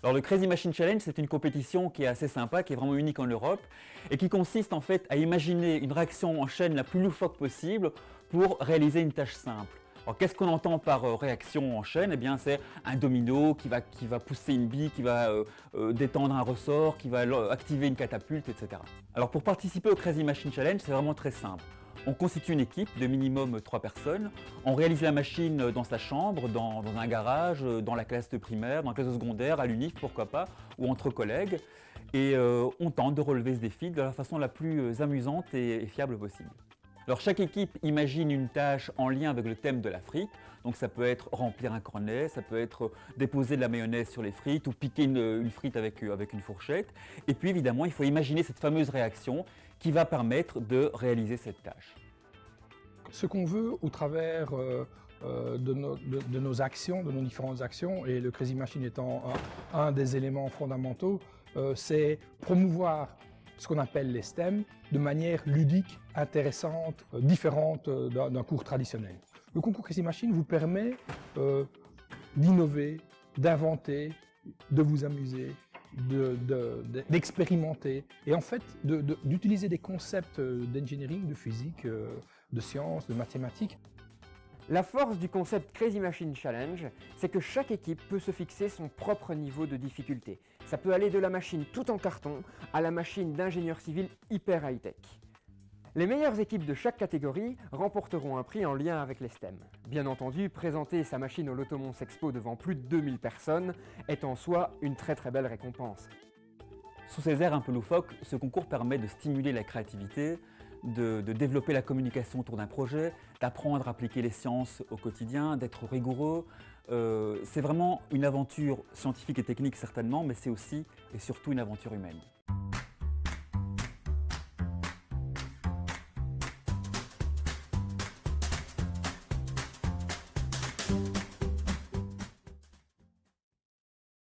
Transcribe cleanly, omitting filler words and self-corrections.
Alors le Crazy Machine Challenge, c'est une compétition qui est assez sympa, qui est vraiment unique en Europe et qui consiste en fait à imaginer une réaction en chaîne la plus loufoque possible pour réaliser une tâche simple. Alors qu'est-ce qu'on entend par réaction en chaîne? Eh bien c'est un domino qui va pousser une bille, qui va détendre un ressort, qui va activer une catapulte, etc. Alors pour participer au Crazy Machine Challenge, c'est vraiment très simple. On constitue une équipe de minimum 3 personnes, on réalise la machine dans sa chambre, dans un garage, dans la classe de primaire, dans la classe de secondaire, à l'UNIF pourquoi pas, ou entre collègues, et on tente de relever ce défi de la façon la plus amusante et fiable possible. Alors chaque équipe imagine une tâche en lien avec le thème de la frite, donc ça peut être remplir un cornet, ça peut être déposer de la mayonnaise sur les frites ou piquer une frite avec une fourchette. Et puis évidemment, il faut imaginer cette fameuse réaction qui va permettre de réaliser cette tâche. Ce qu'on veut au travers de nos actions, de nos différentes actions, et le Crazy Machine étant un des éléments fondamentaux, c'est promouvoir ce qu'on appelle les STEM de manière ludique, intéressante, différente d'un cours traditionnel. Le concours Crazy Machine vous permet d'innover, d'inventer, de vous amuser, d'expérimenter et en fait d'utiliser des concepts d'engineering, de physique, de sciences, de mathématiques. La force du concept Crazy Machine Challenge, c'est que chaque équipe peut se fixer son propre niveau de difficulté. Ça peut aller de la machine tout en carton à la machine d'ingénieur civil hyper high-tech. Les meilleures équipes de chaque catégorie remporteront un prix en lien avec les STEM. Bien entendu, présenter sa machine au Lotomons Expo devant plus de 2000 personnes est en soi une très belle récompense. Sous ces airs un peu loufoques, ce concours permet de stimuler la créativité, de développer la communication autour d'un projet, d'apprendre à appliquer les sciences au quotidien, d'être rigoureux. C'est vraiment une aventure scientifique et technique certainement, mais c'est aussi et surtout une aventure humaine.